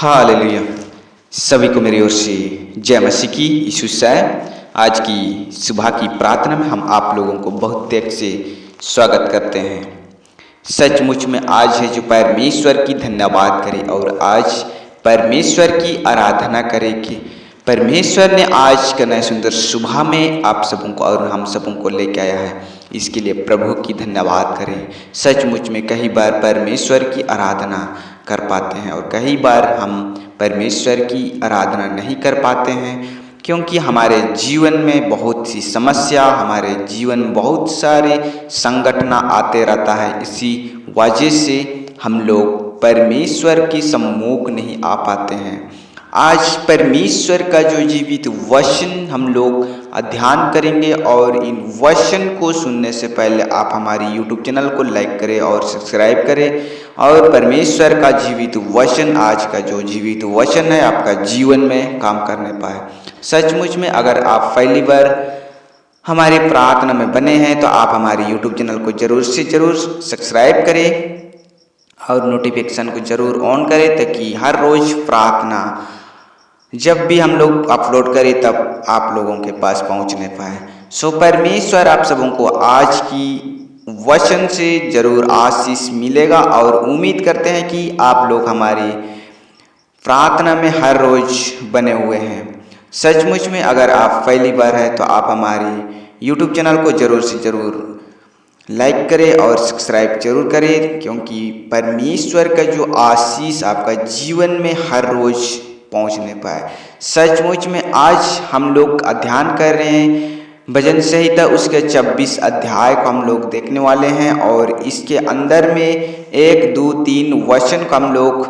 Hallelujah. सभी को मेरी ओर से जय मसीह की। यीशु है। आज की सुबह की प्रार्थना में हम आप लोगों को बहुत त्याग से स्वागत करते हैं। सचमुच में आज है जो परमेश्वर की धन्यवाद करे और आज परमेश्वर की आराधना करे कि परमेश्वर ने आज का नया सुंदर सुबह में आप सबों को और हम सबों को लेके आया है। इसके लिए प्रभु की धन्यवाद करें। सचमुच में कई बार परमेश्वर की आराधना कर पाते हैं और कई बार हम परमेश्वर की आराधना नहीं कर पाते हैं, क्योंकि हमारे जीवन में बहुत सी समस्या, हमारे जीवन में बहुत सारे संगठन आते रहता है। इसी वजह से हम लोग परमेश्वर के सम्मुख नहीं आ पाते हैं। आज परमेश्वर का जो जीवित वचन हम लोग अध्ययन करेंगे और इन वचन को सुनने से पहले आप हमारी YouTube चैनल को लाइक करें और सब्सक्राइब करें और परमेश्वर का जीवित वचन, आज का जो जीवित वचन है, आपका जीवन में काम करने पाए। सचमुच में अगर आप पहली बार हमारे प्रार्थना में बने हैं तो आप हमारी YouTube चैनल को जरूर से जरूर सब्सक्राइब करें और नोटिफिकेशन को जरूर ऑन करें, ताकि हर रोज प्रार्थना जब भी हम लोग अपलोड करें तब आप लोगों के पास पहुंचने पाए। सो परमेश्वर आप सबों को आज की वचन से जरूर आशीष मिलेगा और उम्मीद करते हैं कि आप लोग हमारी प्रार्थना में हर रोज बने हुए हैं। सचमुच में अगर आप पहली बार है तो आप हमारी YouTube चैनल को जरूर से जरूर लाइक करें और सब्सक्राइब जरूर करें, क्योंकि परमेश्वर का जो आशीष आपका जीवन में हर रोज पहुंचने पाए। सचमुच में आज हम लोग अध्ययन कर रहे हैं भजन संहिता, उसके 26 अध्याय को हम लोग देखने वाले हैं और इसके अंदर में 1, 2, 3 वचन को हम लोग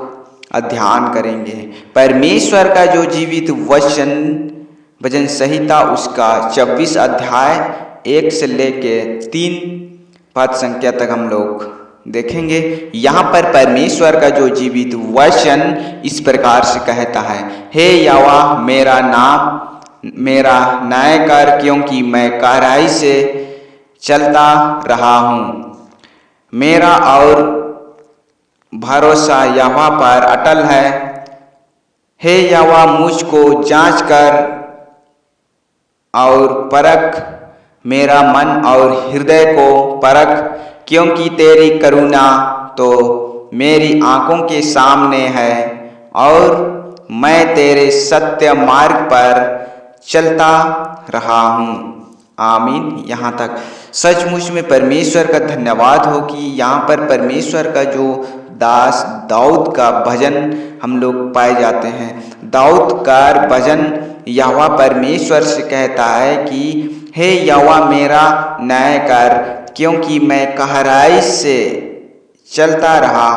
अध्ययन करेंगे। परमेश्वर का जो जीवित वचन भजन संहिता उसका 26 अध्याय 1 से लेके 3 पद संख्या तक हम लोग देखेंगे। यहाँ पर परमेश्वर का जो जीवित वचन इस प्रकार से कहता है, हे यहोवा मेरा नाम मेरा न्याय कर, क्योंकि मैं गहराई से चलता रहा हूँ। मेरा और भरोसा यहोवा पर अटल है। हे यहोवा मुझको जांच कर और परख, मेरा मन और हृदय को परख, क्योंकि तेरी करुणा तो मेरी आंखों के सामने है और मैं तेरे सत्य मार्ग पर चलता रहा हूँ। आमीन। यहाँ तक सचमुच में परमेश्वर का धन्यवाद हो कि यहाँ पर परमेश्वर का जो दास दाऊद का भजन हम लोग पाए जाते हैं। दाऊद का भजन यहोवा परमेश्वर से कहता है कि हे यहोवा मेरा न्याय कर, क्योंकि मैं गहराई से चलता रहा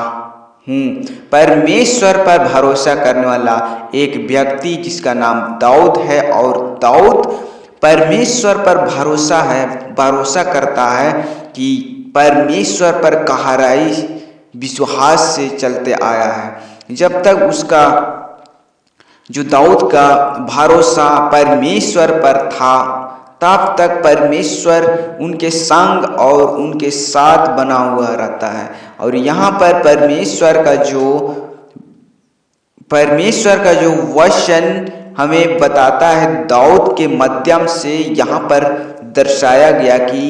हूँ। परमेश्वर पर भरोसा करने वाला एक व्यक्ति जिसका नाम दाऊद है, और दाऊद परमेश्वर पर भरोसा करता है कि परमेश्वर पर गहराई विश्वास से चलते आया है। जब तक उसका जो दाऊद का भरोसा परमेश्वर पर था, तब तक परमेश्वर उनके संग और उनके साथ बना हुआ रहता है। और यहाँ पर परमेश्वर का जो वचन हमें बताता है, दाऊद के माध्यम से यहाँ पर दर्शाया गया कि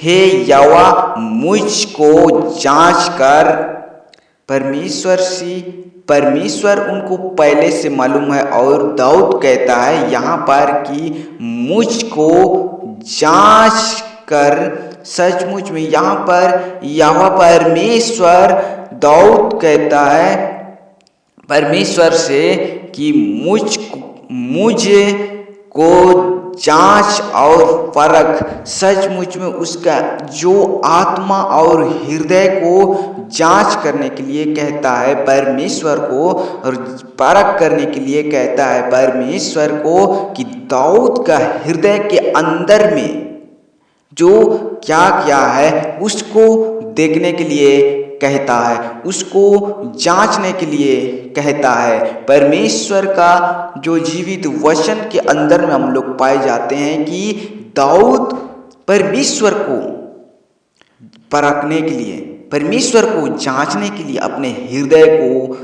हे यहोवा मुझको जांच कर। परमेश्वर उनको पहले से मालूम है और दाऊद कहता है यहाँ पर कि मुझको जांच कर। सचमुच में यहाँ पर यहोवा परमेश्वर दाऊद कहता है परमेश्वर से कि मुझे को जांच और परख। सचमुच में उसका जो आत्मा और हृदय को जांच करने के लिए कहता है परमेश्वर को, और परख करने के लिए कहता है परमेश्वर को कि दाऊद का हृदय के अंदर में जो क्या क्या है उसको देखने के लिए कहता है, उसको जांचने के लिए कहता है। परमेश्वर का जो जीवित वचन के अंदर में हम लोग पाए जाते हैं कि दाऊद परमेश्वर को परखने के लिए, परमेश्वर को जांचने के लिए अपने हृदय को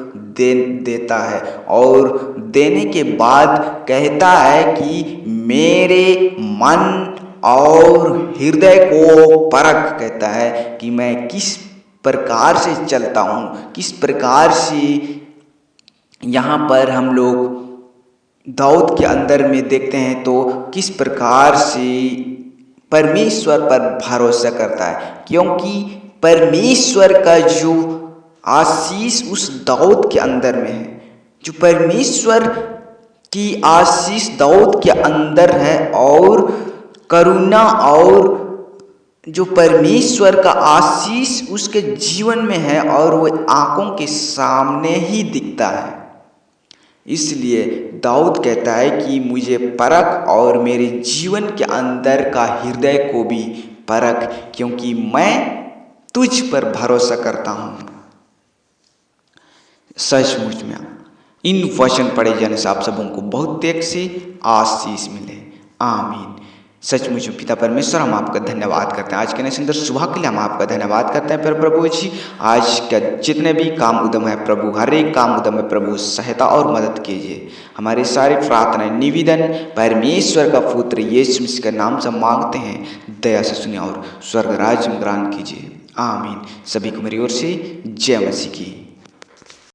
देता है और देने के बाद कहता है कि मेरे मन और हृदय को परख, कहता है कि मैं किस प्रकार से चलता हूँ, किस प्रकार से। यहाँ पर हम लोग दाऊद के अंदर में देखते हैं तो किस प्रकार से परमेश्वर पर भरोसा करता है, क्योंकि परमेश्वर का जो आशीष उस दाऊद के अंदर में है, जो परमेश्वर की आशीष दाऊद के अंदर है और करुणा और जो परमेश्वर का आशीष उसके जीवन में है और वो आंखों के सामने ही दिखता है। इसलिए दाऊद कहता है कि मुझे परख और मेरे जीवन के अंदर का हृदय को भी परख, क्योंकि मैं तुझ पर भरोसा करता हूँ। सचमुच में इन वचन पढ़े जाने से आप सबों को बहुत तेज से आशीष मिले। आमीन। सचमुच में पिता परमेश्वर, हम आपका धन्यवाद करते हैं आज के नए सुंदर सुबह के लिए। हम आपका धन्यवाद करते हैं फिर प्रभु जी, आज का जितने भी काम उद्यम है प्रभु, हर एक काम उद्यम में प्रभु सहायता और मदद कीजिए। हमारी सारी प्रार्थनाएं निवेदन परमेश्वर का पुत्र यीशु मसीह के नाम से मांगते हैं, दया से सुनिए और स्वर्ग राज्य में ग्रहण कीजिए। आमीन। सभी को मेरी ओर से जय मसीह की।